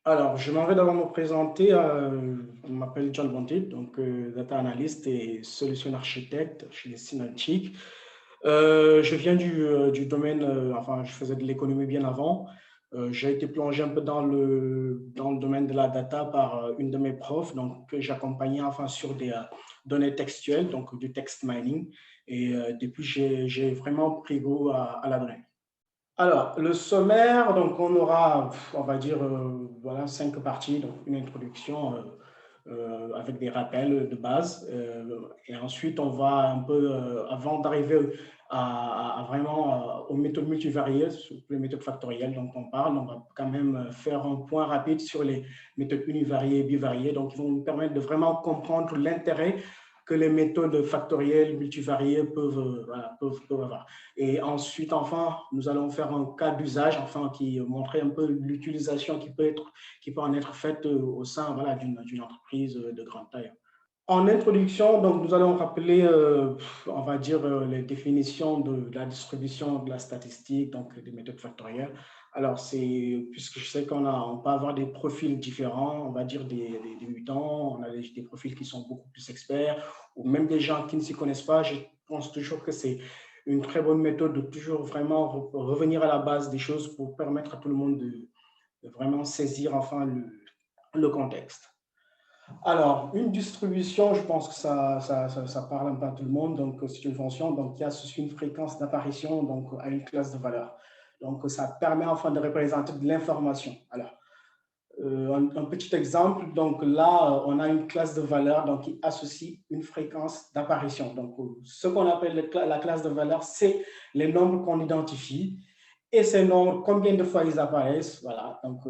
Alors, je m'en vais d'abord me présenter. Je m'appelle John Bonté, donc data analyst et solution architecte chez Synaptic. Je viens du domaine, enfin, je faisais de l'économie bien avant. J'ai été plongé un peu dans le domaine de la data par une de mes profs, donc que j'accompagnais enfin sur des données textuelles, donc du text mining. Et depuis, j'ai vraiment pris goût à la donnée. Alors, le sommaire, donc on aura, on va dire, voilà, 5 parties. Donc, une introduction avec des rappels de base. Et ensuite, on va un peu, avant d'arriver à vraiment aux méthodes multivariées, surtout les méthodes factorielles dont on parle, on va quand même faire un point rapide sur les méthodes univariées et bivariées. Donc, ils vont nous permettre de vraiment comprendre l'intérêt que les méthodes factorielles multivariées peuvent, voilà, peuvent avoir. Et ensuite, enfin, nous allons faire un cas d'usage, enfin, qui montrer un peu l'utilisation qui peut en être faite au sein, voilà, d'une entreprise de grande taille. En introduction, donc, nous allons rappeler, on va dire, les définitions de la distribution de la statistique, donc des méthodes factorielles. Alors, puisque je sais on peut avoir des profils différents, on va dire des débutants, on a des profils qui sont beaucoup plus experts, ou même des gens qui ne s'y connaissent pas. Je pense toujours que c'est une très bonne méthode de toujours vraiment revenir à la base des choses pour permettre à tout le monde de vraiment saisir enfin le contexte. Alors, une distribution, je pense que ça parle un peu à tout le monde. Donc, c'est une fonction donc, qui associe une fréquence d'apparition donc, à une classe de valeur. Donc, ça permet enfin de représenter de l'information. Alors, un petit exemple, donc là, on a une classe de valeur donc, qui associe une fréquence d'apparition. Donc, ce qu'on appelle la classe de valeur, c'est les nombres qu'on identifie. Et ces nombres, combien de fois ils apparaissent, voilà. Donc,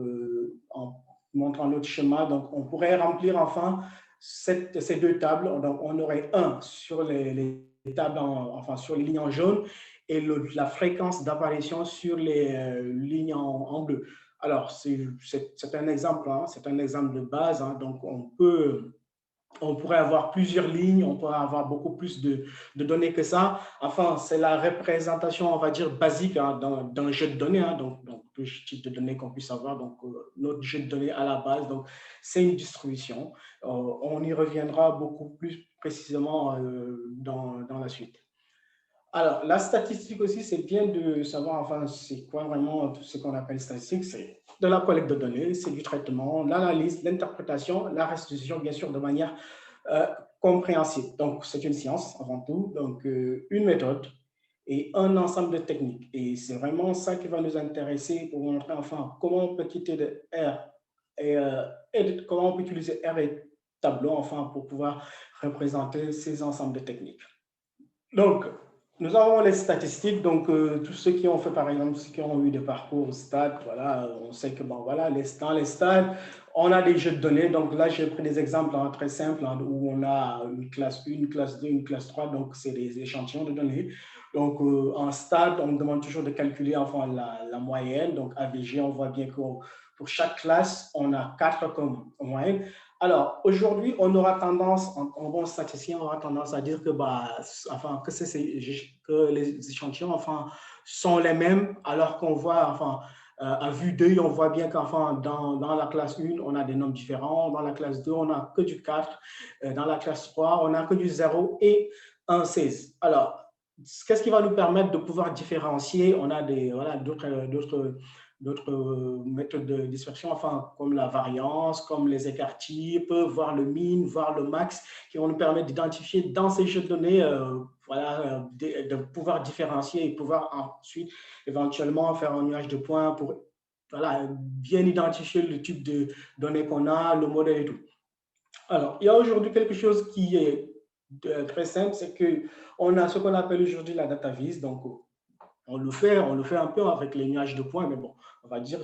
en montrant notre schéma, donc on pourrait remplir enfin ces deux tables. Donc, on aurait un sur les tables, enfin sur les lignes en jaune et la fréquence d'apparition sur les lignes en bleu. Alors, c'est un exemple, hein, c'est un exemple de base. Hein, donc, on pourrait avoir plusieurs lignes, on pourrait avoir beaucoup plus de données que ça. Enfin, c'est la représentation, on va dire, basique hein, d'un jeu de données, hein, donc le type de données qu'on puisse avoir. Donc, notre jeu de données à la base, donc c'est une distribution. On y reviendra beaucoup plus précisément dans la suite. Alors, la statistique aussi, c'est bien de savoir, enfin, c'est quoi vraiment tout ce qu'on appelle statistique. C'est de la collecte de données, c'est du traitement, l'analyse, l'interprétation, la restitution, bien sûr, de manière euh, compréhensible. Donc, c'est une science avant tout, donc une méthode et un ensemble de techniques. Et c'est vraiment ça qui va nous intéresser pour montrer, enfin, comment on peut quitter de R et comment on peut utiliser R et tableau, enfin, pour pouvoir représenter ces ensembles de techniques. Donc, nous avons les statistiques, donc tous ceux qui ont fait, par exemple, ceux qui ont eu des parcours au stade, voilà, on sait que, bon, voilà, dans les stades, on a des jeux de données. Donc là, j'ai pris des exemples hein, très simples hein, où on a une classe 1, une classe 2, une classe 3, donc c'est des échantillons de données. Donc en stade, on me demande toujours de calculer enfin la moyenne. Donc AVG, on voit bien que pour chaque classe, on a 4 comme moyenne. Alors, aujourd'hui, on aura tendance, en bon statisticien, on aura tendance à dire que, bah, enfin, que les échantillons enfin, sont les mêmes, alors qu'on voit, enfin, à vue d'œil, on voit bien qu'enfin, dans la classe 1, on a des nombres différents, dans la classe 2, on n'a que du 4, dans la classe 3, on n'a que du 0 et un 16. Alors, qu'est-ce qui va nous permettre de pouvoir différencier? On a voilà, d'autres méthodes de dispersion, enfin, comme la variance, comme les écarts types, voir le min, voir le max, qui vont nous permettre d'identifier dans ces jeux de données, voilà, de pouvoir différencier et pouvoir ensuite éventuellement faire un nuage de points pour voilà, bien identifier le type de données qu'on a, le modèle et tout. Alors, il y a aujourd'hui quelque chose qui est très simple, c'est qu'on a ce qu'on appelle aujourd'hui la data vis, donc on le fait un peu avec les nuages de points, mais bon, on va dire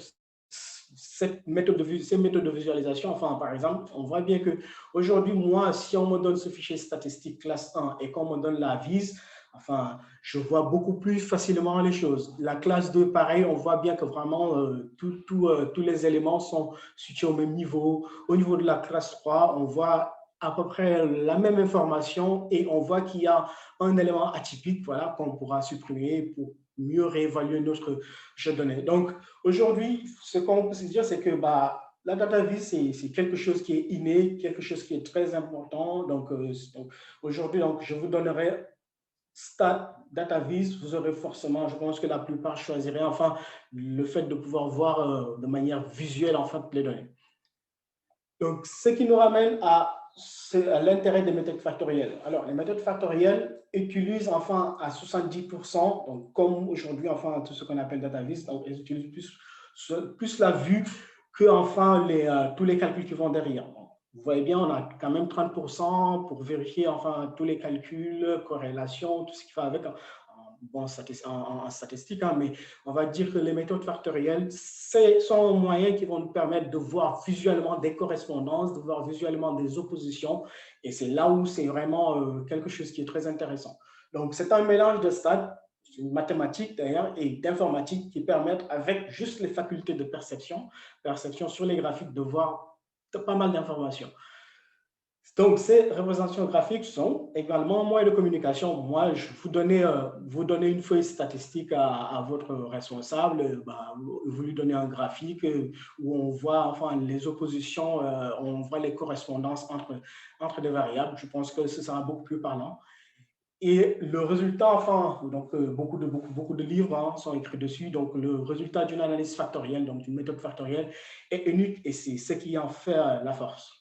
ces méthodes de visualisation, enfin, par exemple, on voit bien que aujourd'hui, moi, si on me donne ce fichier statistique classe 1 et qu'on me donne la vise, enfin, je vois beaucoup plus facilement les choses. La classe 2, pareil, on voit bien que vraiment tous les éléments sont situés au même niveau. Au niveau de la classe 3, on voit à peu près la même information et on voit qu'il y a un élément atypique voilà, qu'on pourra supprimer pour mieux réévaluer notre jeu de données. Donc, aujourd'hui, ce qu'on peut se dire, c'est que bah, la data vis, c'est quelque chose qui est inné, quelque chose qui est très important. Donc aujourd'hui, donc, je vous donnerai Stat, DataVis, vous aurez forcément, je pense que la plupart choisiraient enfin le fait de pouvoir voir de manière visuelle en fait les données. Donc, ce qui nous ramène à l'intérêt des méthodes factorielles. Alors, les méthodes factorielles utilisent enfin à 70%, donc comme aujourd'hui, enfin, tout ce qu'on appelle DataVis, donc elles utilisent plus la vue que enfin tous les calculs qui vont derrière. Vous voyez bien, on a quand même 30% pour vérifier enfin tous les calculs, corrélations, tout ce qui va avec bon, en statistique, hein, mais on va dire que les méthodes factorielles sont un moyen qui vont nous permettre de voir visuellement des correspondances, de voir visuellement des oppositions, et c'est là où c'est vraiment quelque chose qui est très intéressant. Donc, c'est un mélange de stats, mathématiques d'ailleurs, et d'informatique qui permettent, avec juste les facultés de perception sur les graphiques, de voir pas mal d'informations. Donc, ces représentations graphiques sont également un moyen de communication. Moi, je vous donnez une feuille statistique à votre responsable, vous lui donnez un graphique où on voit enfin, les oppositions, on voit les correspondances entre des variables. Je pense que ce sera beaucoup plus parlant. Et le résultat, enfin, donc beaucoup de livres hein, sont écrits dessus. Donc, le résultat d'une analyse factorielle, donc d'une méthode factorielle, est unique et c'est ce qui en fait la force.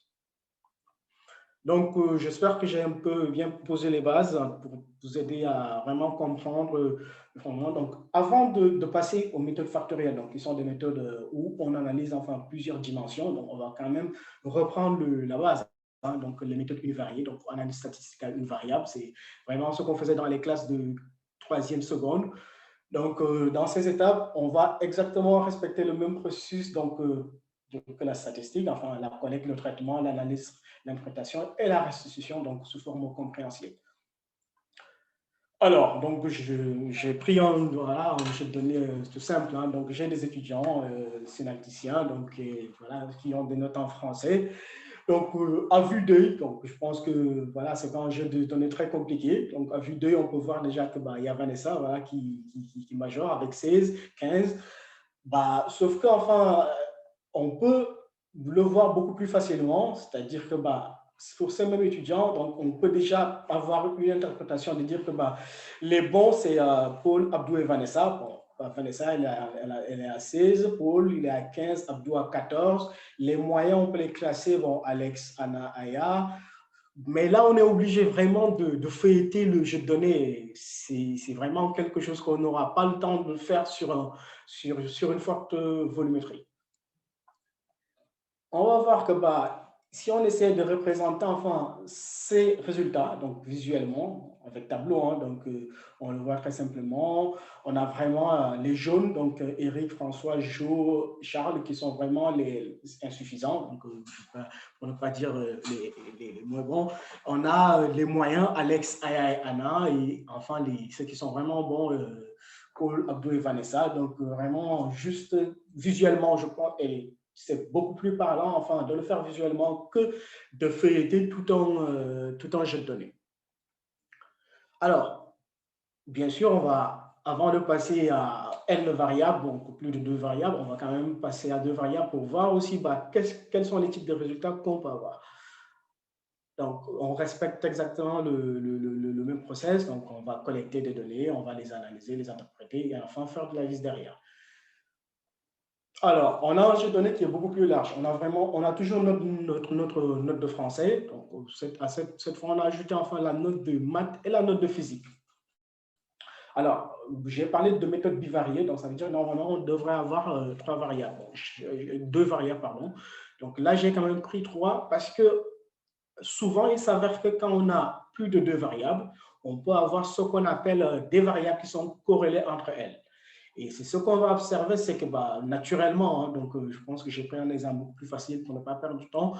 Donc, j'espère que j'ai un peu bien posé les bases pour vous aider à vraiment comprendre le fondement. Donc, avant de passer aux méthodes factorielles, donc, qui sont des méthodes où on analyse enfin plusieurs dimensions, donc on va quand même reprendre la base. Hein, donc, les méthodes univariées, donc analyse statistique à une variable, c'est vraiment ce qu'on faisait dans les classes de troisième seconde. Donc, dans ces étapes, on va exactement respecter le même processus donc, que la statistique, enfin la collecte, le traitement, l'analyse, l'interprétation et la restitution, donc sous forme compréhensible. Alors, donc j'ai pris voilà, je vais donner tout simple, hein, donc j'ai des étudiants synalticiens, donc voilà, qui ont des notes en français. Donc, à vue d'œil, donc je pense que voilà, c'est un jeu de données très compliqué. Donc, à vue d'œil, on peut voir déjà que il y a Vanessa voilà, qui majore avec 16, 15. Sauf qu'enfin, on peut le voir beaucoup plus facilement, c'est-à-dire que pour ces mêmes étudiants, donc on peut déjà avoir une interprétation de dire que les bons, c'est Paul, Abdou et Vanessa. Bon, Vanessa, elle est à 16, Paul, il est à 15, Abdou à 14. Les moyens, on peut les classer, bon, Alex, Anna, Aya. Mais là, on est obligé vraiment de feuilleter le jeu de données. C'est vraiment quelque chose qu'on n'aura pas le temps de faire sur une forte volumétrie. On va voir que si on essaie de représenter enfin ces résultats, donc visuellement, avec tableau, hein, donc on le voit très simplement. On a vraiment les jaunes, donc Eric, François, Jo, Charles, qui sont vraiment les insuffisants, donc, pour ne pas dire les moins bons. On a les moyens, Alex, Aya et Anna, et enfin ceux qui sont vraiment bons, Paul, Abdou et Vanessa. Donc vraiment juste visuellement, je crois, et c'est beaucoup plus parlant, enfin, de le faire visuellement que de feuilleter tout un jeu de données. Alors, bien sûr, avant de passer à n variables, donc plus de 2 variables, on va quand même passer à 2 variables pour voir aussi quels sont les types de résultats qu'on peut avoir. Donc, on respecte exactement le même process. Donc, on va collecter des données, on va les analyser, les interpréter et enfin faire de la liste derrière. Alors, on a un jeu de données qui est beaucoup plus large. On a toujours notre note de français. Donc, cette fois, on a ajouté enfin la note de maths et la note de physique. Alors, j'ai parlé de méthodes bivariées, donc ça veut dire que normalement, on devrait avoir 2 variables, pardon. Donc là, j'ai quand même pris 3 parce que souvent, il s'avère que quand on a plus de 2 variables, on peut avoir ce qu'on appelle des variables qui sont corrélées entre elles. Et c'est ce qu'on va observer, c'est que naturellement, hein, donc je pense que j'ai pris un exemple plus facile pour ne pas perdre du temps.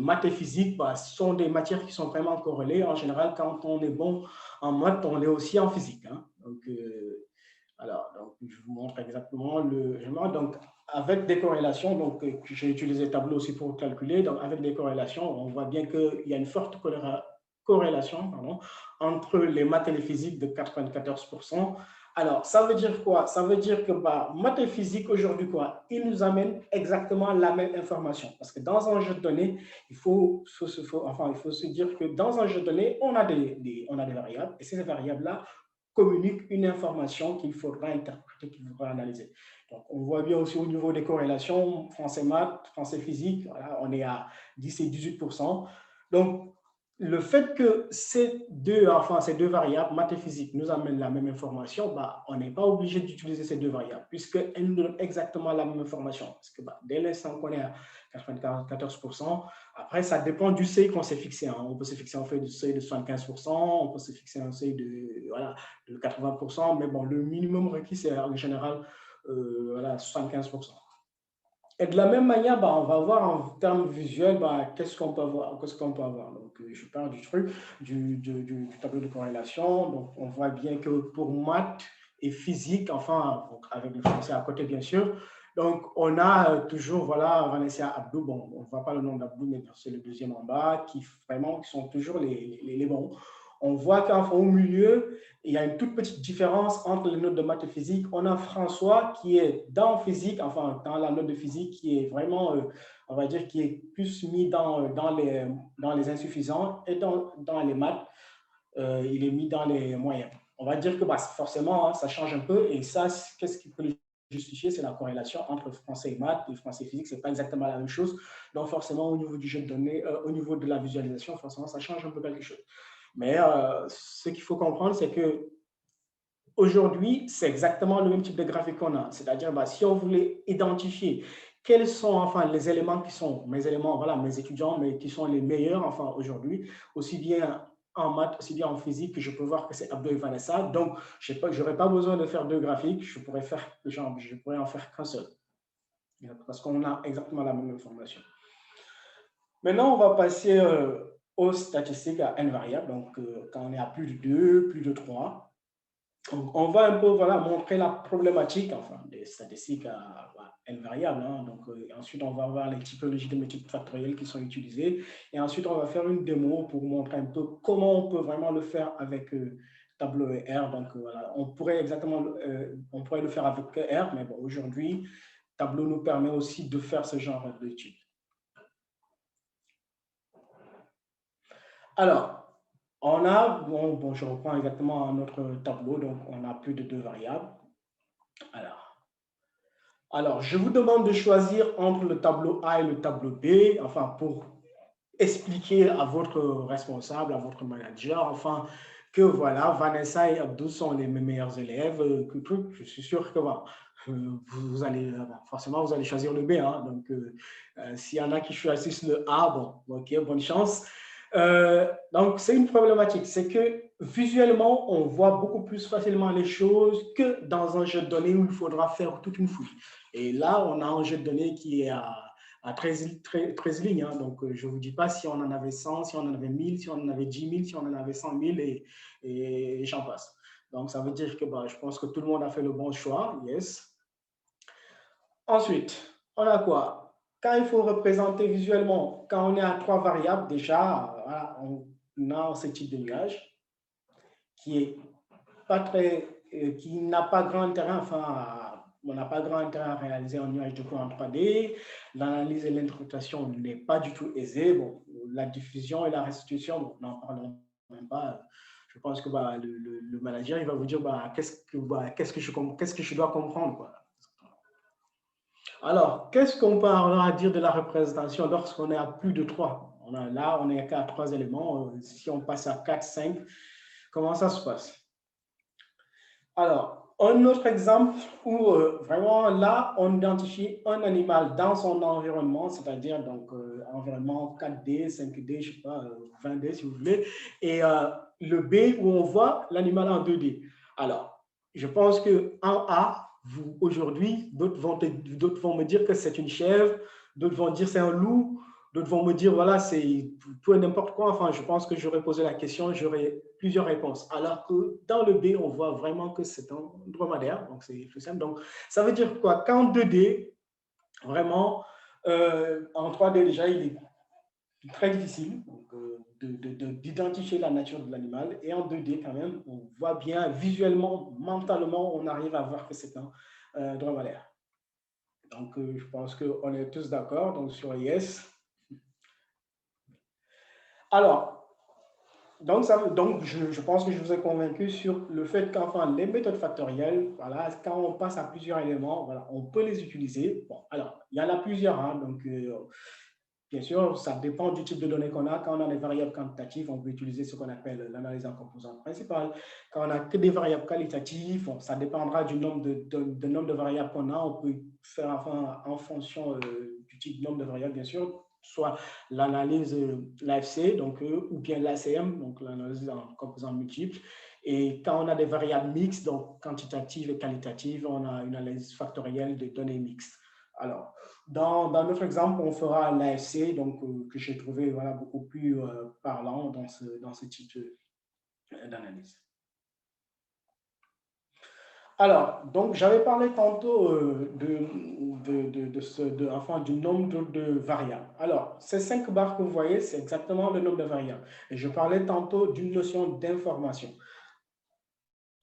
Maths et physique sont des matières qui sont vraiment corrélées. En général, quand on est bon en maths, on est aussi en physique. Hein. Donc, donc, je vous montre exactement le schéma. Donc, avec des corrélations, donc j'ai utilisé le tableau aussi pour calculer. Donc, avec des corrélations, on voit bien qu'il y a une forte corrélation entre les maths et les physiques de 94%. Alors, ça veut dire quoi? Ça veut dire que bah, maths et physique aujourd'hui, quoi, ils nous amènent exactement la même information. Parce que dans un jeu de données, il faut se dire que dans un jeu de données, on a des variables et ces variables-là communiquent une information qu'il faudra interpréter, qu'il faudra analyser. Donc, on voit bien aussi au niveau des corrélations, français maths, français physique, voilà, on est à 10 et 18%. Donc, le fait que ces deux variables, maths et physique, nous amènent la même information, bah, on n'est pas obligé d'utiliser ces deux variables, puisqu'elles nous donnent exactement la même information. Parce que bah, dès l'instant qu'on est à 94%, après, ça dépend du seuil qu'on s'est fixé. Hein. On peut se fixer un seuil de 75%, on peut se fixer un seuil de 80%, mais bon, le minimum requis, c'est en général 75%. Et de la même manière, bah, on va voir en termes visuels, bah, qu'est-ce qu'on peut avoir. Donc, je parle du truc, du tableau de corrélation. Donc, on voit bien que pour maths et physique, enfin, avec le français à côté, bien sûr, donc on a toujours, voilà, Vanessa Abdou, bon, on ne voit pas le nom d'Abdou, mais c'est le deuxième en bas, qui vraiment sont toujours les bons. On voit qu'enfin, au milieu, il y a une toute petite différence entre les notes de maths et physique. On a François qui est dans physique, enfin dans la note de physique, qui est vraiment, on va dire, qui est plus mis dans les insuffisants, et dans les maths, il est mis dans les moyens. On va dire que bah, forcément, hein, ça change un peu, et ça, qu'est-ce qui peut le justifier? C'est la corrélation entre français et maths et français et physique, c'est pas exactement la même chose. Donc forcément, au niveau du jeu de données, au niveau de la visualisation, forcément, ça change un peu quelque chose. Mais ce qu'il faut comprendre, c'est que aujourd'hui, c'est exactement le même type de graphique qu'on a. C'est-à-dire, bah, si on voulait identifier quels sont enfin les éléments qui sont mes éléments, voilà, mes étudiants, mais qui sont les meilleurs enfin aujourd'hui, aussi bien en maths, aussi bien en physique, que je peux voir que c'est Abdo et Vanessa. Donc, je n'aurais pas besoin de faire deux graphiques, je pourrais en faire qu'un seul. Parce qu'on a exactement la même information. Maintenant, on va passer aux statistiques à n variables. Donc, quand on est à plus de 2, plus de 3. Donc, on va un peu voilà, montrer la problématique enfin, des statistiques à n variables. Hein. Donc, ensuite, on va voir les typologies de méthodes factorielles qui sont utilisées. Et ensuite, on va faire une démo pour montrer un peu comment on peut vraiment le faire avec Tableau et R. Donc, voilà, on pourrait le faire avec R, mais bon, aujourd'hui, Tableau nous permet aussi de faire ce genre d'études. Alors, on a, bon, je reprends exactement notre tableau, donc on a plus de 2 variables. Alors, je vous demande de choisir entre le tableau A et le tableau B, enfin, pour expliquer à votre responsable, à votre manager, enfin, que voilà, Vanessa et Abdou sont les meilleurs élèves, que tout, je suis sûr que voilà, vous allez, forcément, vous allez choisir le B. Hein, donc, s'il y en a qui choisissent le A, bon, ok, bonne chance. Donc, c'est une problématique, c'est que visuellement, on voit beaucoup plus facilement les choses que dans un jeu de données où il faudra faire toute une fouille. Et là, on a un jeu de données qui est à 13 lignes. Hein. Donc, je ne vous dis pas si on en avait 100, si on en avait 1000, si on en avait 10 000, si on en avait 100 000 et j'en passe. Donc, ça veut dire que bah, je pense que tout le monde a fait le bon choix. Yes. Ensuite, on a quoi? Quand il faut représenter visuellement, quand on est à 3 variables, déjà, voilà, on a ce type de nuage qui est pas très, qui n'a pas grand intérêt, enfin, on n'a pas grand intérêt à réaliser un nuage de cours en 3D. L'analyse et l'interprétation n'est pas du tout aisée. Bon, la diffusion et la restitution, bon, n'en parlons même pas. Je pense que bah, le manager, il va vous dire bah, qu'est-ce que je dois comprendre, quoi. Alors, qu'est-ce qu'on peut avoir à dire de la représentation lorsqu'on est à plus de 3? Là, on est qu'à 3 éléments. Si on passe à 4, 5, comment ça se passe? Alors, un autre exemple où vraiment là, on identifie un animal dans son environnement, c'est-à-dire donc environnement 4D, 5D, je ne sais pas, 20D si vous voulez, et le B où on voit l'animal en 2D. Alors, je pense qu'en A, aujourd'hui, d'autres vont me dire que c'est une chèvre, d'autres vont dire c'est un loup, d'autres vont me dire, voilà, c'est tout et n'importe quoi. Enfin, je pense que j'aurais posé la question, j'aurais plusieurs réponses. Alors que dans le B, on voit vraiment que c'est un dromadaire, donc c'est plus simple. Donc, ça veut dire quoi? Qu'en 2D, vraiment, en 3D déjà, très difficile d'identifier la nature de l'animal. Et en 2D, quand même, on voit bien visuellement, mentalement, on arrive à voir que c'est un dromadaire. Donc, je pense qu'on est tous d'accord donc sur yes. Alors, donc je pense que je vous ai convaincu sur le fait qu'enfin, les méthodes factorielles, voilà, quand on passe à plusieurs éléments, voilà, on peut les utiliser. Bon, alors, il y en a plusieurs, hein, donc bien sûr, ça dépend du type de données qu'on a. Quand on a des variables quantitatives, on peut utiliser ce qu'on appelle l'analyse en composantes principales. Quand on n'a que des variables qualitatives, bon, ça dépendra du nombre nombre de variables qu'on a. On peut faire enfin, en fonction du type de nombre de variables, bien sûr, soit l'analyse l'AFC, donc, ou bien l'ACM, donc l'analyse en composantes multiples. Et quand on a des variables mixtes, donc quantitatives et qualitatives, on a une analyse factorielle de données mixtes. Alors, dans notre exemple, on fera l'AFC, donc que j'ai trouvé voilà, beaucoup plus parlant dans ce type d'analyse. Alors, donc j'avais parlé tantôt enfin, du nombre de variables. Alors, ces 5 barres que vous voyez, c'est exactement le nombre de variables. Et je parlais tantôt d'une notion d'information.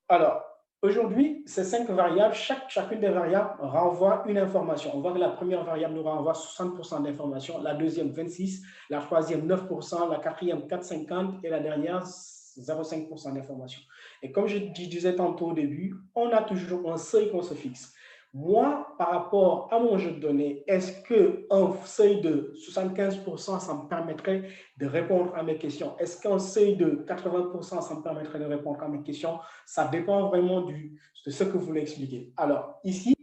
Alors, aujourd'hui, ces 5 variables, chacune des variables renvoie une information. On voit que la première variable nous renvoie 60% d'informations, la deuxième 26%, la troisième 9%, la quatrième 4,50% et la dernière 0,5% d'informations. Et comme je disais tantôt au début, on a toujours un seuil qu'on se fixe. Moi, par rapport à mon jeu de données, est-ce qu'un seuil de 75%, ça me permettrait de répondre à mes questions? Est-ce qu'un seuil de 80%, ça me permettrait de répondre à mes questions? Ça dépend vraiment de ce que vous voulez expliquer. Alors, ici,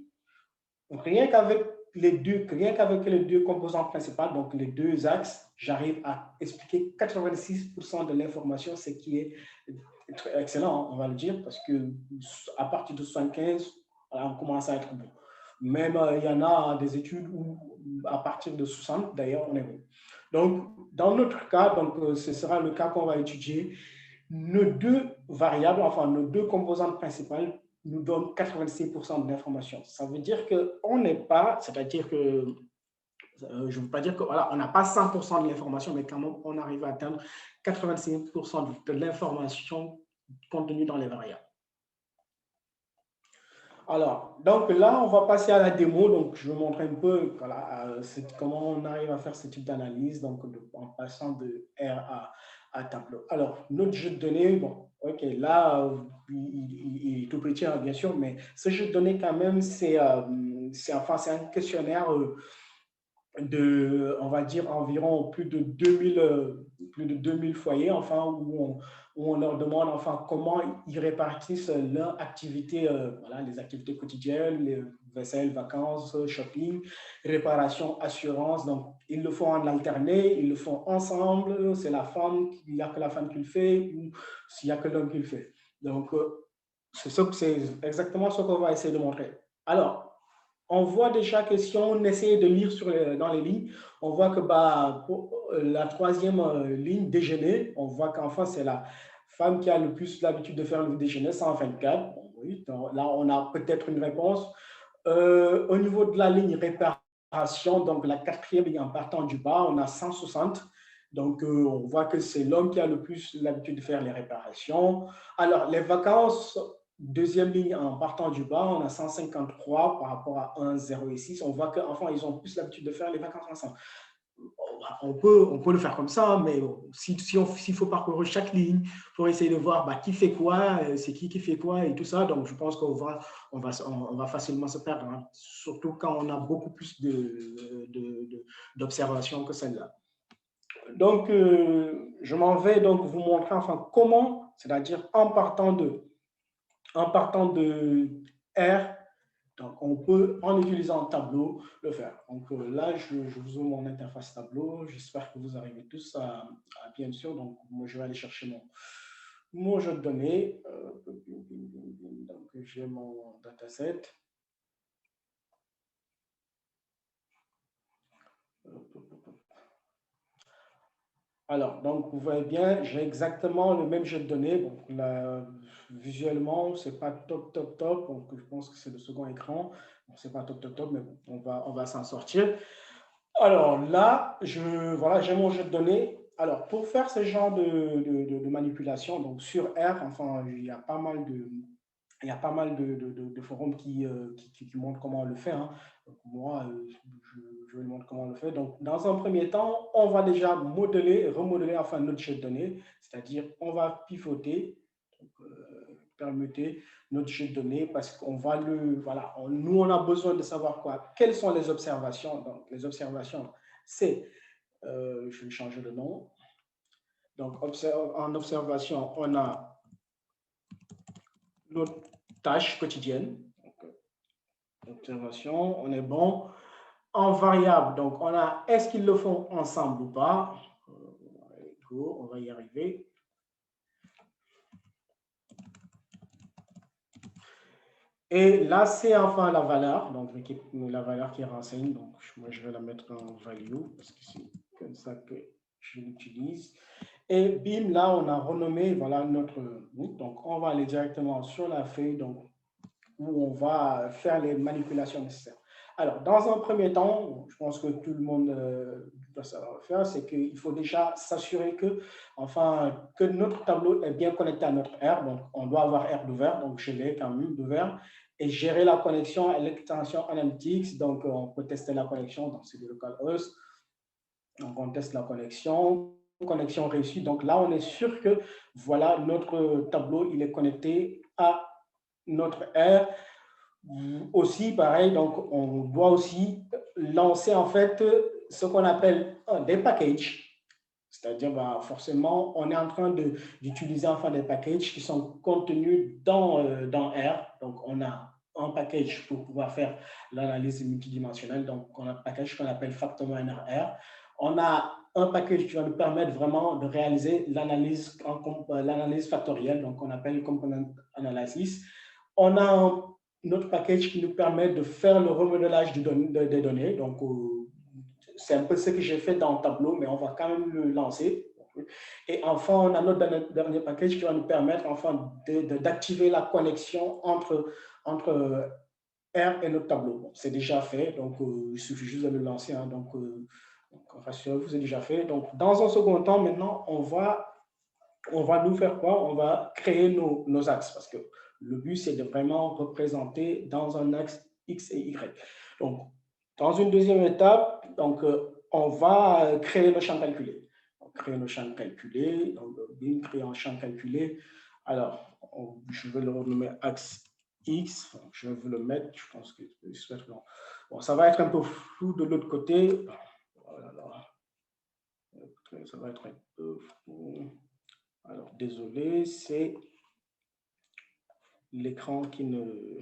rien qu'avec les deux composantes principales, donc les deux axes, j'arrive à expliquer 86% de l'information, ce qui est excellent, on va le dire, parce que à partir de 75, on commence à être bon. Même il y en a des études où à partir de 60, d'ailleurs, on est bon. Donc, dans notre cas, donc, ce sera le cas qu'on va étudier. Nos deux variables, enfin nos deux composantes principales, nous donnent 86% de l'information. Ça veut dire qu'on n'est pas, c'est-à-dire que je ne veux pas dire qu'on voilà, n'a pas 100% de l'information, mais quand même, on arrive à atteindre 85% de l'information contenue dans les variables. Alors, donc là, on va passer à la démo. Donc, je vais montrer un peu voilà, comment on arrive à faire ce type d'analyse, donc en passant de R à tableau. Alors, notre jeu de données, bon, ok, là, il est tout petit, hein, bien sûr, mais ce jeu de données, quand même, c'est enfin, un questionnaire on va dire, environ plus de 2000 foyers, enfin, où on leur demande enfin, comment ils répartissent leur activité, voilà, les activités quotidiennes, les vaisselle, vacances, shopping, réparation, assurance. Donc, ils le font en alterné, ils le font ensemble, c'est la femme, il n'y a que la femme qui le fait, ou s'il n'y a que l'homme qui le fait. Donc, c'est exactement ce qu'on va essayer de montrer. Alors, on voit déjà que si on essaie de lire dans les lignes, on voit que bah, pour la troisième ligne, déjeuner, on voit qu'enfin, c'est la femme qui a le plus l'habitude de faire le déjeuner, 124. Bon, oui, donc là, on a peut-être une réponse. Au niveau de la ligne réparation, donc la quatrième ligne en partant du bas, on a 160. Donc, on voit que c'est l'homme qui a le plus l'habitude de faire les réparations. Alors, les vacances, deuxième ligne en partant du bas, on a 153 par rapport à 1, 0 et 6. On voit qu'enfin, ils ont plus l'habitude de faire les vacances ensemble. On peut le faire comme ça, mais s'il faut parcourir chaque ligne pour essayer de voir bah, qui fait quoi, c'est qui fait quoi et tout ça, donc je pense on va facilement se perdre, hein, surtout quand on a beaucoup plus d'observations que celle-là. Donc, je m'en vais donc vous montrer enfin comment, c'est-à-dire en partant de R, donc on peut, en utilisant un tableau, le faire. Donc là, je vous ouvre mon interface tableau. J'espère que vous arrivez tous à bien sûr. Donc, moi, je vais aller chercher mon jeu de données. Donc, j'ai mon dataset. Alors, donc, vous voyez bien, j'ai exactement le même jeu de données. Donc, là, visuellement, ce n'est pas top, top, top. Donc, je pense que c'est le second écran. Bon, ce n'est pas top, top, top, mais bon, on va s'en sortir. Alors là, voilà, j'ai mon jeu de données. Alors, pour faire ce genre de manipulation, donc sur R, enfin, il y a pas mal de forums qui montrent comment on le fait, hein. Donc, moi, je vous montre comment on le fait. Donc, dans un premier temps, on va déjà modeler, remodeler enfin notre jeu de données, c'est-à-dire on va pivoter, donc, permuter notre jeu de données parce qu'on va voilà, nous, on a besoin de savoir quoi, quelles sont les observations. Donc, les observations, c'est, je vais changer de nom. Donc, en observation, on a notre tâche quotidienne. Observation, on est bon. En variable, donc on a est-ce qu'ils le font ensemble ou pas. On va y arriver. Et là, c'est enfin la valeur, donc la valeur qui renseigne. Donc, moi, je vais la mettre en value parce que c'est comme ça que je l'utilise. Et bim, là, on a renommé voilà, notre. Donc, on va aller directement sur la feuille donc, où on va faire les manipulations nécessaires. Alors, dans un premier temps, je pense que tout le monde doit savoir faire, c'est qu'il faut déjà s'assurer que, enfin, que notre tableau est bien connecté à notre R. Donc, on doit avoir R d'ouvert, donc je l'ai quand même d'ouvert, et gérer la connexion à l'extension Analytics. Donc, on peut tester la connexion, donc c'est du localhost. Donc, on teste la connexion réussie. Donc, là, on est sûr que, voilà, notre tableau, il est connecté à notre R. Aussi, pareil, donc on doit aussi lancer en fait ce qu'on appelle des packages. C'est-à-dire, bah, forcément, on est en train d'utiliser enfin des packages qui sont contenus dans R. Donc, on a un package pour pouvoir faire l'analyse multidimensionnelle. Donc, on a un package qu'on appelle Factorminer R. On a un package qui va nous permettre vraiment de réaliser l'analyse factorielle, donc on appelle Component Analysis. On a notre package qui nous permet de faire le remodelage des données. Donc, c'est un peu ce que j'ai fait dans le tableau, mais on va quand même le lancer. Et enfin, on a notre dernier package qui va nous permettre enfin d'activer la connexion entre R et notre tableau. Bon, c'est déjà fait, donc il suffit juste de le lancer. Hein, donc, rassurez-vous, c'est déjà fait. Donc, dans un second temps, maintenant, on va nous faire quoi? On va créer nos axes parce que le but, c'est de vraiment représenter dans un axe X et Y. Donc, dans une deuxième étape, donc, on va créer le champ calculé. On crée le champ calculé, donc, bim, créer un champ calculé. Alors, je vais le renommer axe X. Je vais vous le mettre, je pense que bon, ça va être un peu flou de l'autre côté. Voilà, ça va être un peu flou. Alors, désolé, c'est l'écran qui ne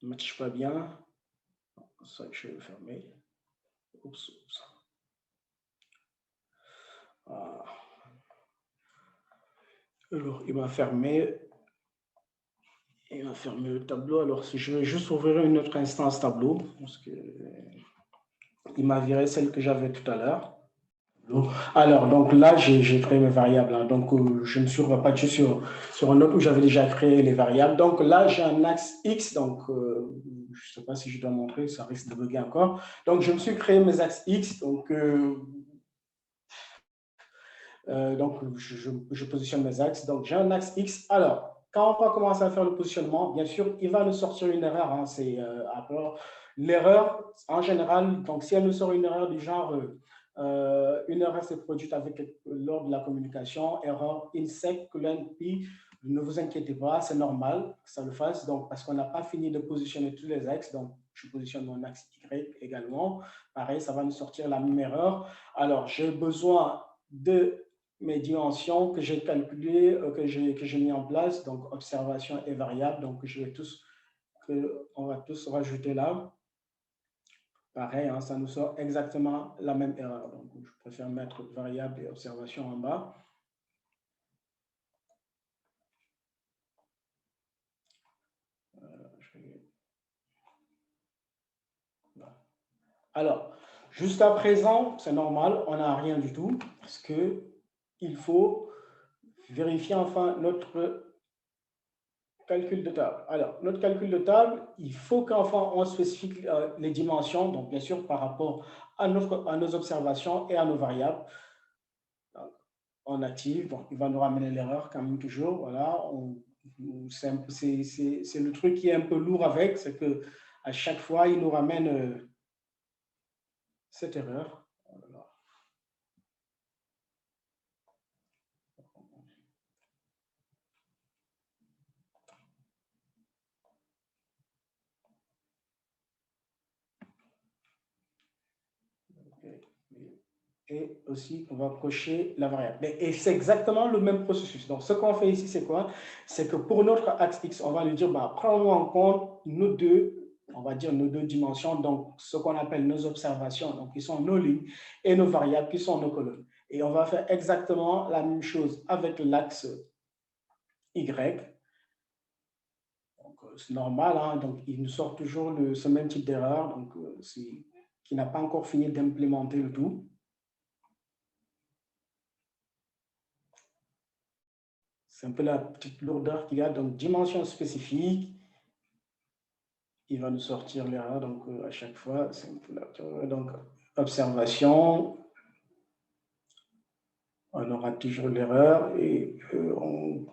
matche pas bien. Ça, je vais le fermer. Oups. Ah. Alors, il m'a fermé. Il m'a fermé le tableau. Alors, si je vais juste ouvrir une autre instance tableau, parce que il m'a viré celle que j'avais tout à l'heure. Alors, donc là, j'ai créé mes variables. Hein. Donc, je me suis reparti sur un autre où j'avais déjà créé les variables. Donc là, j'ai un axe X. Donc, je ne sais pas si je dois montrer, ça risque de bugger encore. Donc, je me suis créé mes axes X. Donc, je positionne mes axes. Donc, j'ai un axe X. Alors, quand on va commencer à faire le positionnement, bien sûr, il va nous sortir une erreur. Hein. C'est l'erreur, en général, donc si elle nous sort une erreur du genre, une erreur s'est produite lors de la communication, erreur insect p, ne vous inquiétez pas, c'est normal que ça le fasse. Donc, parce qu'on n'a pas fini de positionner tous les axes. Donc, je positionne mon axe Y également. Pareil, ça va nous sortir la même erreur. Alors, j'ai besoin de mes dimensions que j'ai calculées, que j'ai mis en place, donc observation et variable, donc on va tous rajouter là. Pareil, hein, ça nous sort exactement la même erreur. Donc, je préfère mettre variable et observation en bas. Alors, jusqu'à présent, c'est normal, on n'a rien du tout, parce que il faut vérifier enfin notre calcul de table. Alors, notre calcul de table, il faut qu'enfin on spécifie les dimensions, donc bien sûr par rapport à nos observations et à nos variables. Donc, on active, bon, il va nous ramener l'erreur quand même toujours. Voilà, c'est le truc qui est un peu lourd avec, c'est que à chaque fois, il nous ramène cette erreur. Voilà. Et aussi, on va cocher la variable. Et c'est exactement le même processus. Donc, ce qu'on fait ici, c'est quoi? C'est que pour notre axe X, on va lui dire, bah, prends-nous en compte nos deux, on va dire nos deux dimensions, donc ce qu'on appelle nos observations, donc qui sont nos lignes, et nos variables qui sont nos colonnes. Et on va faire exactement la même chose avec l'axe Y. C'est normal, hein? Donc il nous sort toujours ce même type d'erreur, donc qui n'a pas encore fini d'implémenter le tout. C'est un peu la petite lourdeur qu'il y a. Donc, dimension spécifique, il va nous sortir l'erreur. Donc, à chaque fois, c'est un peu la... Donc, observation, on aura toujours l'erreur et on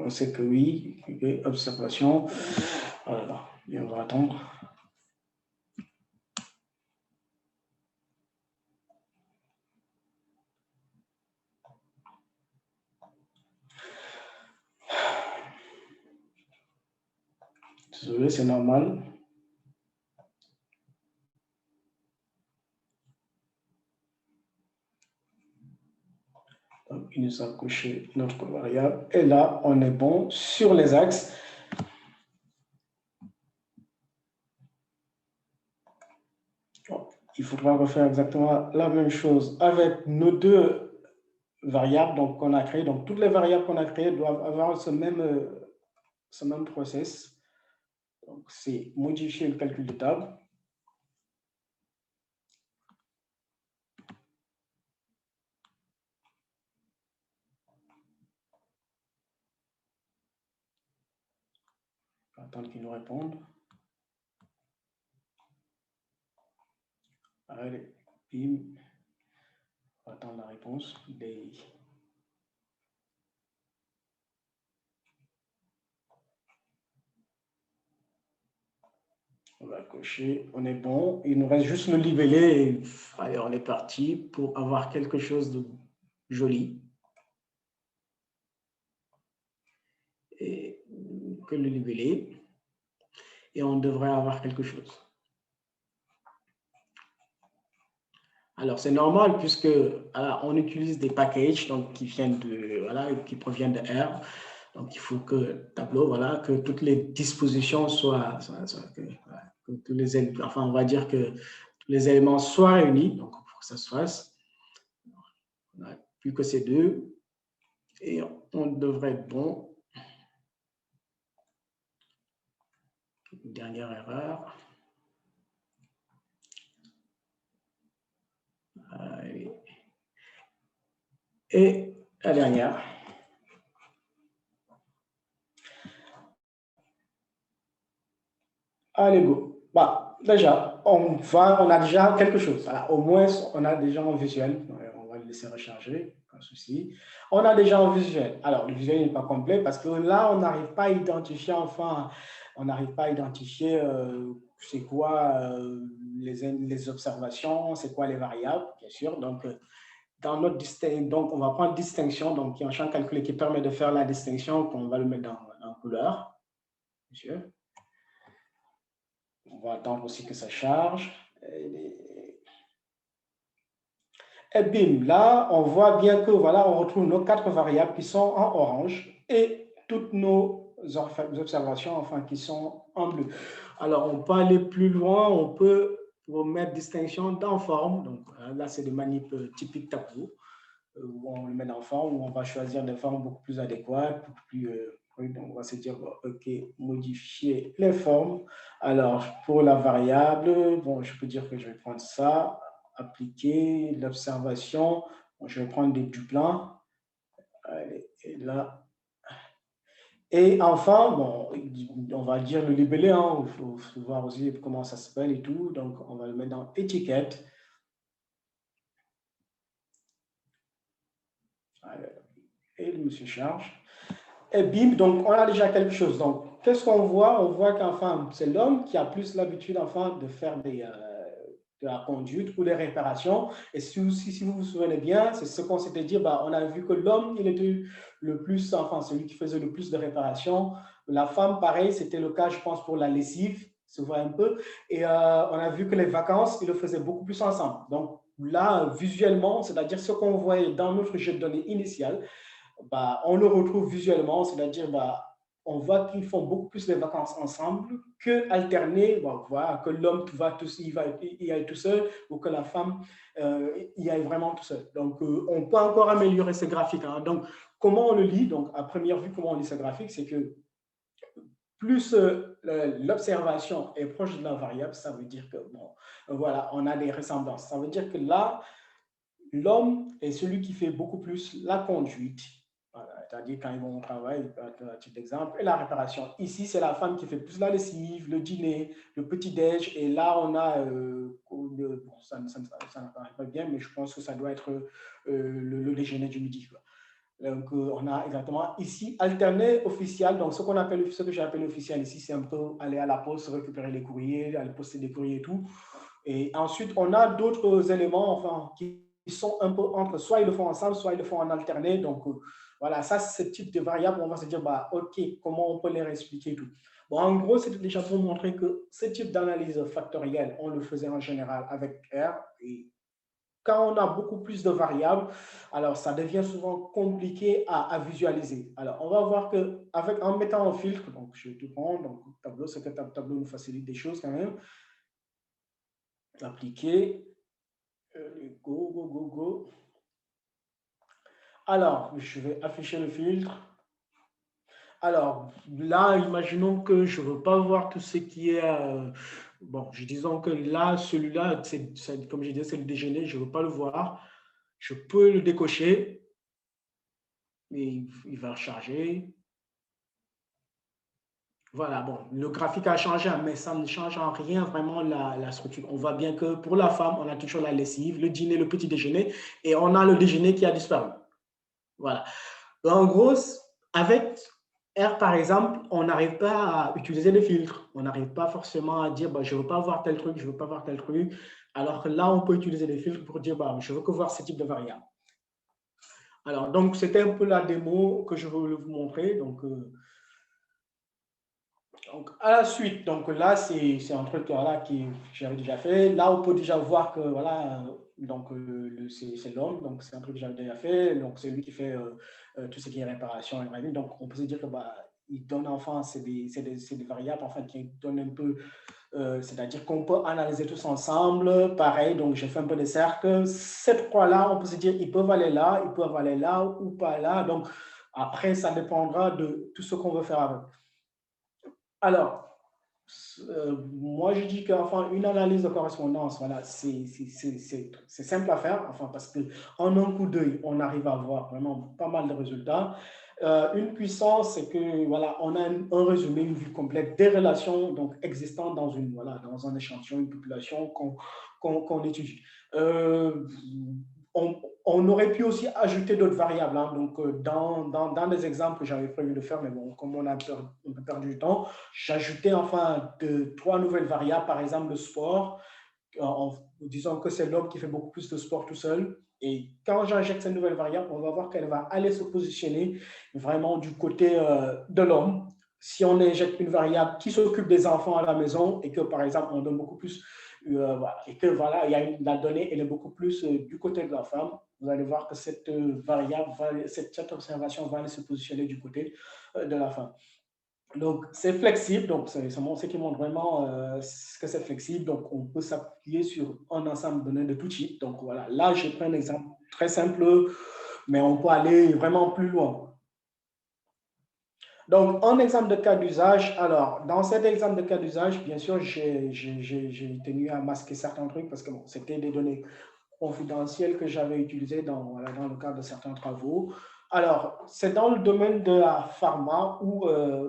sait que oui, observation. Voilà, et on va attendre. Désolé, c'est normal. Donc, il nous a coché notre variable. Et là, on est bon sur les axes. Il faudra refaire exactement la même chose avec nos deux variables donc, qu'on a créées. Donc, toutes les variables qu'on a créées doivent avoir ce même process. Donc, c'est modifier le calcul de table. Attendre qu'il nous réponde. Allez, bim. On va attendre la réponse. On va cocher, on est bon. Il nous reste juste le libellé. Et, allez, on est parti pour avoir quelque chose de joli. Et que le libellé. Et on devrait avoir quelque chose. Alors, c'est normal puisque on utilise des packages donc, qui viennent qui proviennent de R. Donc, il faut que tableau, que toutes les dispositions soient que tous les éléments, enfin, on va dire que tous les éléments soient réunis. Donc, pour que ça se fasse, on n'a plus que ces deux. Et on devrait être bon. Une dernière erreur. Et la dernière. Allez, go. Bah, déjà, on a déjà quelque chose. Alors, au moins, on a déjà un visuel. On va le laisser recharger, pas de souci. On a déjà un visuel. Alors, le visuel n'est pas complet parce que là, on n'arrive pas à identifier, on n'arrive pas à identifier c'est quoi les observations, c'est quoi les variables, bien sûr. Donc, dans notre donc, on va prendre distinction, donc il y a un champ calculé qui permet de faire la distinction, qu'on va le mettre en couleur, bien sûr. On va attendre aussi que ça charge. Et bim, là, on voit bien que voilà, on retrouve nos 4 variables qui sont en orange et toutes nos observations, enfin, qui sont en bleu. Alors, on peut aller plus loin, on peut mettre distinction dans forme. Donc, là, c'est des manips typiques tableau, où on le met dans forme, où on va choisir des formes beaucoup plus adéquates, beaucoup plus... donc, on va se dire, OK, modifier les formes. Alors, pour la variable, bon, je peux dire que je vais prendre ça, appliquer l'observation. Bon, je vais prendre des duplins. Allez, et là. Et enfin, bon, on va dire le libellé, hein, il faut voir aussi comment ça s'appelle et tout. Donc, on va le mettre dans étiquette. Et le monsieur charge. Et bim, donc on a déjà quelque chose. Donc, qu'est-ce qu'on voit? On voit qu'enfin, c'est l'homme qui a plus l'habitude, enfin, de faire de la conduite ou des réparations. Et si vous vous souvenez bien, c'est ce qu'on s'était dit, bah, on a vu que l'homme, il était le plus, enfin, celui qui faisait le plus de réparations. La femme, pareil, c'était le cas, je pense, pour la lessive, se voit un peu. Et on a vu que les vacances, ils le faisaient beaucoup plus ensemble. Donc, là, visuellement, c'est-à-dire ce qu'on voyait dans notre jeu de données initial, bah, on le retrouve visuellement, c'est-à-dire bah, on voit qu'ils font beaucoup plus les vacances ensemble que alterner, bah, voilà, que l'homme va y aille tout seul ou que la femme y aille vraiment tout seul. Donc, on peut encore améliorer ce graphique. Hein. Donc, comment on le lit? Donc, à première vue, comment on lit ce graphique? C'est que plus l'observation est proche de la variable, ça veut dire que, bon, voilà, on a des ressemblances. Ça veut dire que là, l'homme est celui qui fait beaucoup plus la conduite, voilà, c'est-à-dire quand ils vont au travail, à titre d'exemple, et la réparation. Ici, c'est la femme qui fait plus la lessive, le dîner, le petit-déj, et là, on a, bon, ça n'apparaît pas bien, mais je pense que ça doit être le déjeuner du midi. Quoi. Donc, on a exactement ici alterné officiel. Donc, ce que j'ai appelé officiel ici, c'est un peu aller à la poste, récupérer les courriers, aller poster des courriers et tout. Et ensuite, on a d'autres éléments enfin, qui sont un peu entre, soit ils le font ensemble, soit ils le font en alterné. Donc, voilà, ça, c'est ce type de variables, on va se dire, bah, OK, comment on peut les réexpliquer et tout. Bon, en gros, c'était déjà pour montrer que ce type d'analyse factorielle, on le faisait en général avec R. Et quand on a beaucoup plus de variables, alors ça devient souvent compliqué à visualiser. Alors, on va voir en mettant un filtre, donc je vais tout prendre, donc tableau, c'est que tableau nous facilite des choses quand même. Appliquer. Go, go, go, go. Alors, je vais afficher le filtre. Alors, là, imaginons que je ne veux pas voir tout ce qui est... bon, disons que là, celui-là, comme je disais, c'est le déjeuner, je ne veux pas le voir. Je peux le décocher et il va recharger. Voilà, bon, le graphique a changé, mais ça ne change en rien vraiment la structure. On voit bien que pour la femme, on a toujours la lessive, le dîner, le petit déjeuner, et on a le déjeuner qui a disparu. Voilà. En gros, avec R, par exemple, on n'arrive pas à utiliser les filtres. On n'arrive pas forcément à dire, bah, je ne veux pas voir tel truc, je ne veux pas voir tel truc. Alors que là, on peut utiliser les filtres pour dire, bah, je veux que voir ce type de variable. Alors, donc, c'était un peu la démo que je voulais vous montrer. Donc, à la suite, donc là, c'est un truc voilà, que j'avais déjà fait. Là, on peut déjà voir que voilà, donc c'est l'homme, donc c'est un truc que j'avais déjà fait. Donc, c'est lui qui fait tout ce qui est réparation et revue. Donc, on peut se dire que bah, il donne enfin, c'est des variables enfin, qui donnent un peu, c'est-à-dire qu'on peut analyser tous ensemble. Pareil, donc j'ai fait un peu de cercle. Ces trois-là, on peut se dire, ils peuvent aller là, ils peuvent aller là ou pas là. Donc, après, ça dépendra de tout ce qu'on veut faire avec. Alors, moi, je dis qu'enfin, une analyse de correspondance, voilà, c'est simple à faire, enfin, parce qu'en un coup d'œil, on arrive à voir vraiment pas mal de résultats. Une puissance, c'est que voilà, on a un résumé, une vue complète des relations donc, existantes dans, voilà, dans un échantillon, une population qu'on étudie. On aurait pu aussi ajouter d'autres variables. Hein. Donc, dans des exemples que j'avais prévu de faire, mais bon, comme on a perdu du temps, j'ajoutais enfin 3 nouvelles variables, par exemple le sport, en disant que c'est l'homme qui fait beaucoup plus de sport tout seul. Et quand j'injecte cette nouvelle variable, on va voir qu'elle va aller se positionner vraiment du côté de l'homme. Si on injecte une variable qui s'occupe des enfants à la maison et que, par exemple, on donne beaucoup plus, voilà, et que voilà, la donnée, elle est beaucoup plus du côté de la femme, vous allez voir que cette variable, cette observation va aller se positionner du côté de la femme. Donc, c'est flexible, donc c'est ce qui montre vraiment que c'est flexible. Donc, on peut s'appuyer sur un ensemble de données de tout type. Donc, voilà, là, j'ai pris un exemple très simple, mais on peut aller vraiment plus loin. Donc, un exemple de cas d'usage. Alors, dans cet exemple de cas d'usage, bien sûr, j'ai tenu à masquer certains trucs parce que bon, c'était des données confidentielles que j'avais utilisées dans le cadre de certains travaux. Alors, c'est dans le domaine de la pharma où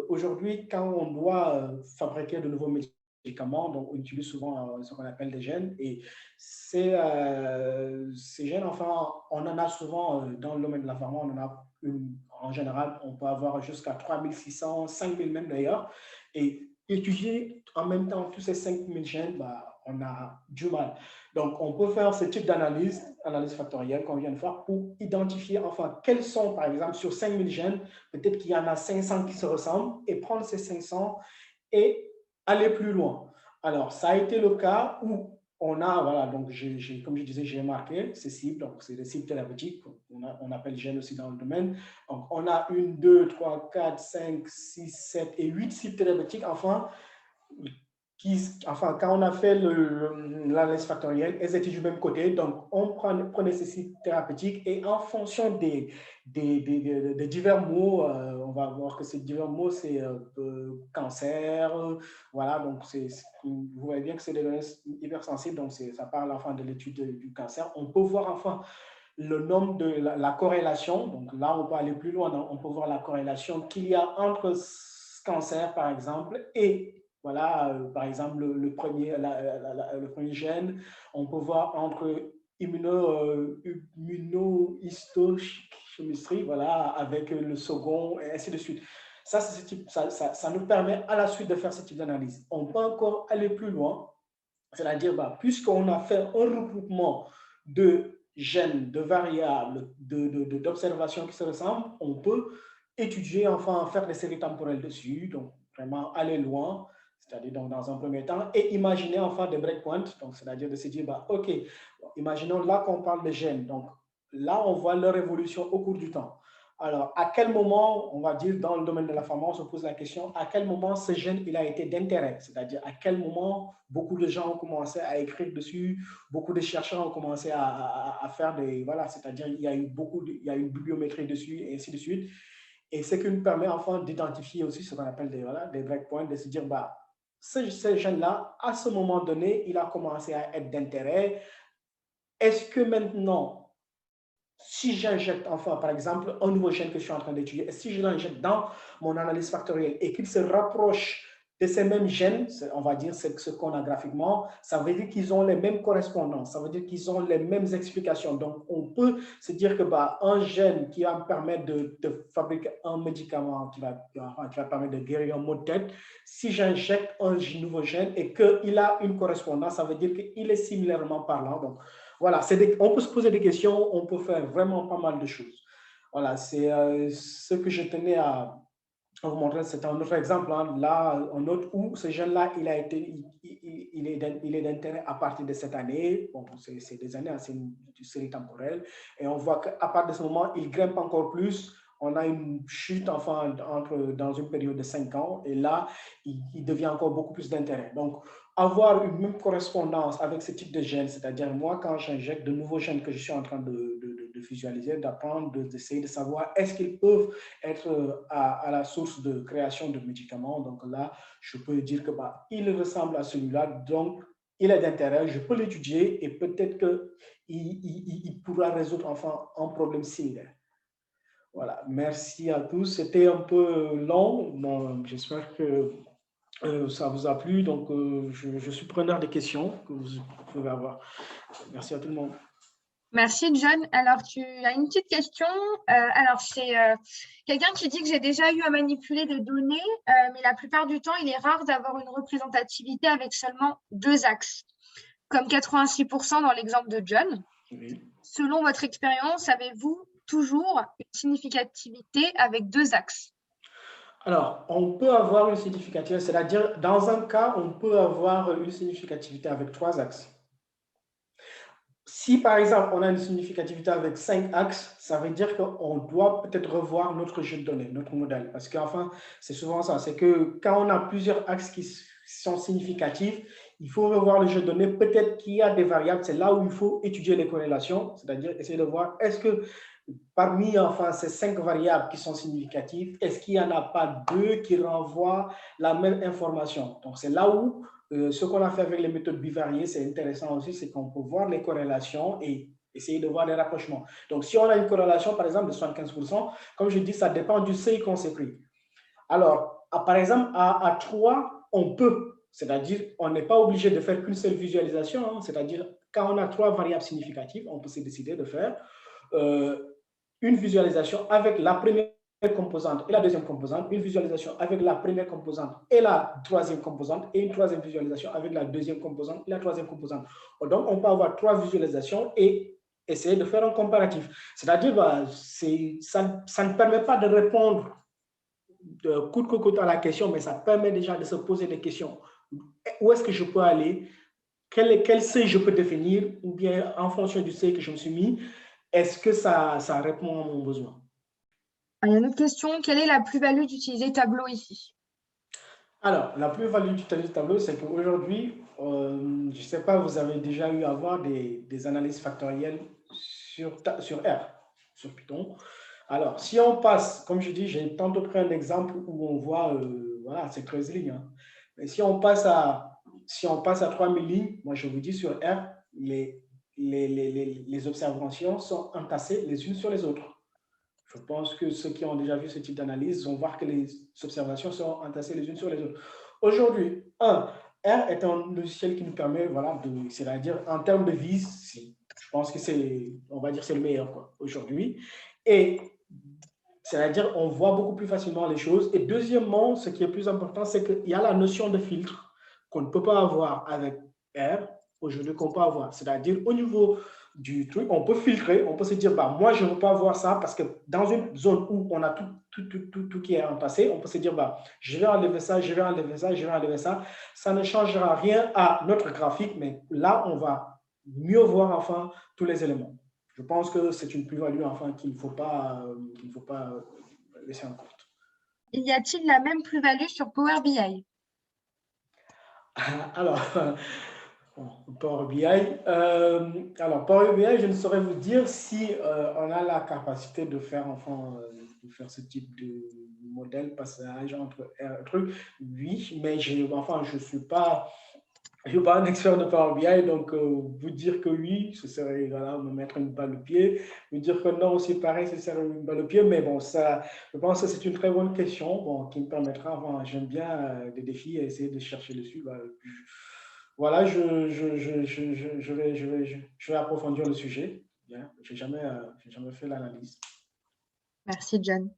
aujourd'hui, quand on doit fabriquer de nouveaux médicaments, donc on utilise souvent ce qu'on appelle des gènes. Et ces gènes, enfin, on en a souvent dans le domaine de la pharma, on en a en général, on peut avoir jusqu'à 3600, 5000 même d'ailleurs. Et étudier en même temps tous ces 5000 gènes, bah, on a du mal. Donc, on peut faire ce type d'analyse, analyse factorielle qu'on vient de faire pour identifier, enfin, quels sont, par exemple, sur 5000 gènes, peut-être qu'il y en a 500 qui se ressemblent et prendre ces 500 et aller plus loin. Alors, ça a été le cas où on a, voilà, donc comme je disais, j'ai marqué ces cibles, donc c'est des cibles thérapeutiques, on appelle gènes aussi dans le domaine. Donc, on a 1, 2, 3, 4, 5, 6, 7 et 8 cibles thérapeutiques, enfin, quand on a fait l'analyse factorielle, elles étaient du même côté. Donc, on prenait ces sites thérapeutiques et en fonction des divers mots, on va voir que ces divers mots, c'est cancer, voilà. Donc, vous voyez bien que c'est des données hypersensibles, donc ça parle enfin de l'étude du cancer. On peut voir enfin le nombre de la corrélation. Donc là, on peut aller plus loin. On peut voir la corrélation qu'il y a entre ce cancer, par exemple, et voilà, par exemple, le premier gène. On peut voir entre immunohistochimie, voilà, avec le second, et ainsi de suite. Ça nous permet à la suite de faire ce type d'analyse. On peut encore aller plus loin, c'est-à-dire, bah, puisqu'on a fait un regroupement de gènes, de variables, d'observations qui se ressemblent, on peut étudier, enfin, faire des séries temporelles dessus, donc vraiment aller loin, c'est-à-dire dans un premier temps, et imaginer enfin des breakpoints, donc c'est-à-dire de se dire, bah, OK, imaginons là qu'on parle de gènes, donc là, on voit leur évolution au cours du temps. Alors, à quel moment, on va dire, dans le domaine de la pharma, on se pose la question, à quel moment ce gène il a été d'intérêt? C'est-à-dire, à quel moment beaucoup de gens ont commencé à écrire dessus, beaucoup de chercheurs ont commencé à faire des... Voilà, c'est-à-dire, il y a eu il y a une bibliométrie dessus, et ainsi de suite. Et ce qui nous permet enfin d'identifier aussi ce qu'on appelle des breakpoints, de se dire, bah, ce gène-là, à ce moment donné, il a commencé à être d'intérêt. Est-ce que maintenant, si j'injecte, enfin, par exemple, un nouveau gène que je suis en train d'étudier, si je l'injecte dans mon analyse factorielle et qu'il se rapproche de ces mêmes gènes, on va dire ce qu'on a graphiquement, ça veut dire qu'ils ont les mêmes correspondances, ça veut dire qu'ils ont les mêmes explications. Donc, on peut se dire que bah, un gène qui va me permettre de fabriquer un médicament qui va permettre de guérir un maux de tête, si j'injecte un nouveau gène et qu'il a une correspondance, ça veut dire qu'il est similairement parlant. Donc, voilà, on peut se poser des questions, on peut faire vraiment pas mal de choses. Voilà, c'est ce que je tenais à vous montrer. C'est un autre exemple, hein. Là, un autre où ce gène-là, il est d'intérêt à partir de cette année. Bon, c'est des années, hein, c'est une série temporelle. Et on voit qu'à partir de ce moment, il grimpe encore plus. On a une chute, enfin, dans une période de 5 ans. Et là, il devient encore beaucoup plus d'intérêt. Donc, avoir une même correspondance avec ce type de gènes, c'est-à-dire moi, quand j'injecte de nouveaux gènes que je suis en train de visualiser, d'apprendre, d'essayer de savoir est-ce qu'ils peuvent être à la source de création de médicaments. Donc là, je peux dire que bah, il ressemble à celui-là, donc il est d'intérêt, je peux l'étudier et peut-être qu'il pourra résoudre enfin un problème similaire. Voilà, merci à tous. C'était un peu long, bon, j'espère que ça vous a plu. Donc, je suis preneur des questions que vous pouvez avoir. Merci à tout le monde. Merci, John. Alors, tu as une petite question. Alors, c'est quelqu'un qui dit que j'ai déjà eu à manipuler des données, mais la plupart du temps, il est rare d'avoir une représentativité avec seulement 2 axes, comme 86% dans l'exemple de John. Oui. Selon votre expérience, avez-vous toujours une significativité avec 2 axes? Alors, on peut avoir une significativité, c'est-à-dire, dans un cas, on peut avoir une significativité avec 3 axes. Si, par exemple, on a une significativité avec 5 axes, ça veut dire qu'on doit peut-être revoir notre jeu de données, notre modèle. Parce qu'enfin, c'est souvent ça, c'est que quand on a plusieurs axes qui sont significatifs, il faut revoir le jeu de données. Peut-être qu'il y a des variables, c'est là où il faut étudier les corrélations, c'est-à-dire essayer de voir est-ce que parmi enfin, ces 5 variables qui sont significatives, est-ce qu'il n'y en a pas 2 qui renvoient la même information? Donc, c'est là où ce qu'on a fait avec les méthodes bivariées, c'est intéressant aussi, c'est qu'on peut voir les corrélations et essayer de voir des rapprochements. Donc, si on a une corrélation, par exemple, de 75%, comme je dis, ça dépend du seuil qu'on s'est pris. Alors, par exemple, à 3, on peut, c'est-à-dire, on n'est pas obligé de faire qu'une seule visualisation, hein, c'est-à-dire, quand on a 3 variables significatives, on peut se décider de faire une visualisation avec la première composante et la deuxième composante, une visualisation avec la première composante et la troisième composante, et une troisième visualisation avec la deuxième composante et la troisième composante. Donc, on peut avoir 3 visualisations et essayer de faire un comparatif. C'est-à-dire, ça ne permet pas de répondre de coûte que coûte à la question, mais ça permet déjà de se poser des questions. Où est-ce que je peux aller? Quel seuil je peux définir? Ou bien, en fonction du seuil que je me suis mis, est-ce que ça répond à mon besoin? Il y a une autre question. Quelle est la plus-value d'utiliser Tableau ici? Alors, la plus-value d'utiliser Tableau, c'est qu'aujourd'hui, je ne sais pas, vous avez déjà eu à voir des analyses factorielles sur R, sur Python. Alors, si on passe, comme je dis, j'ai tantôt pris un exemple où on voit, voilà, c'est 13 lignes. Hein. Mais si on passe à 3000 lignes, moi je vous dis sur R, les observations sont entassées les unes sur les autres. Je pense que ceux qui ont déjà vu ce type d'analyse vont voir que les observations sont entassées les unes sur les autres. Aujourd'hui, R est un logiciel qui nous permet, voilà, c'est-à-dire en termes de vis, je pense que c'est, on va dire, c'est le meilleur aujourd'hui. Et c'est-à-dire, on voit beaucoup plus facilement les choses. Et deuxièmement, ce qui est plus important, c'est qu'il y a la notion de filtre qu'on ne peut pas avoir avec R aujourd'hui, qu'on peut avoir. C'est-à-dire, au niveau du truc, on peut filtrer, on peut se dire, bah, moi, je ne veux pas voir ça parce que dans une zone où on a tout qui est entassé, on peut se dire, bah, je vais enlever ça, je vais enlever ça, je vais enlever ça. Ça ne changera rien à notre graphique, mais là, on va mieux voir enfin tous les éléments. Je pense que c'est une plus-value enfin qu'il ne faut pas laisser en compte. Y a-t-il la même plus-value sur Power BI? Alors, Power BI. Alors, Power BI, je ne saurais vous dire si on a la capacité de faire, enfin, de faire ce type de modèle, passage entre trucs. Oui, mais je ne suis pas un expert de Power BI, donc vous dire que oui, ce serait voilà, me mettre une balle au pied. Vous dire que non, aussi pareil, ce serait une balle au pied. Mais bon, ça, je pense que c'est une très bonne question bon, qui me permettra, enfin, j'aime bien des défis et essayer de chercher dessus. Bah, voilà, je vais approfondir le sujet. Je n'ai jamais fait l'analyse. Merci, John.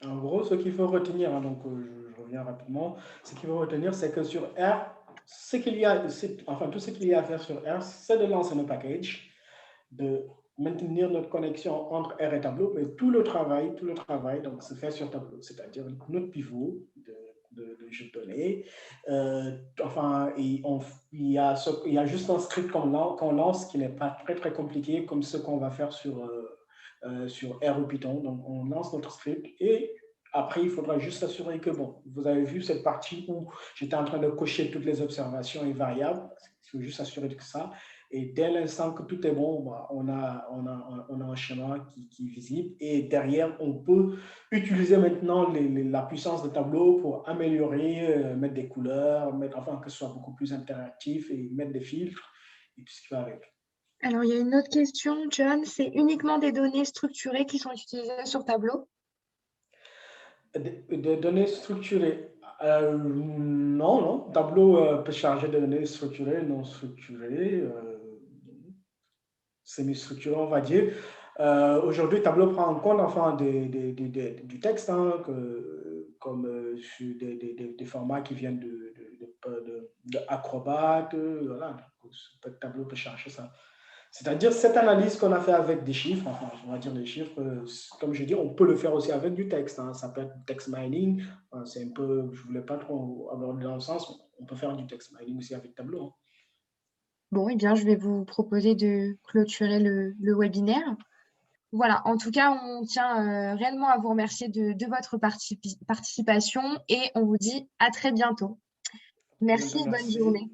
En gros, ce qu'il faut retenir, hein, donc je reviens rapidement, ce qu'il faut retenir, c'est que sur R, tout ce qu'il y a à faire sur R, c'est de lancer nos packages, de maintenir notre connexion entre R et Tableau, mais tout le travail donc, se fait sur Tableau, c'est-à-dire notre pivot de jeu de données. Il y a juste un script qu'on lance qui n'est pas très, très compliqué, comme ce qu'on va faire sur R ou Python. Donc, on lance notre script et après, il faudra juste s'assurer que, bon, vous avez vu cette partie où j'étais en train de cocher toutes les observations et variables. Il faut juste s'assurer de ça. Et dès l'instant que tout est bon, bah, on a un schéma qui est visible. Et derrière, on peut utiliser maintenant la puissance de Tableau pour améliorer, mettre des couleurs, enfin, que ce soit beaucoup plus interactif et mettre des filtres et tout ce qui va avec. Alors, il y a une autre question, John. C'est uniquement des données structurées qui sont utilisées sur Tableau? Des données structurées. Non. Tableau peut charger de données structurées, non structurées, semi-structurées, on va dire. Aujourd'hui, Tableau prend en compte enfin, du texte, hein, comme des formats qui viennent de Acrobat. Voilà. Tableau peut charger ça. C'est-à-dire, cette analyse qu'on a fait avec des chiffres, enfin, on va dire des chiffres, comme je dis, on peut le faire aussi avec du texte. Hein. Ça peut être du text mining. Enfin, c'est un peu, je ne voulais pas trop aborder dans le sens, on peut faire du text mining aussi avec Tableau. Hein. Bon, eh bien, je vais vous proposer de clôturer le webinaire. Voilà, en tout cas, on tient réellement à vous remercier de votre participation et on vous dit à très bientôt. Merci, bonne Merci. journée.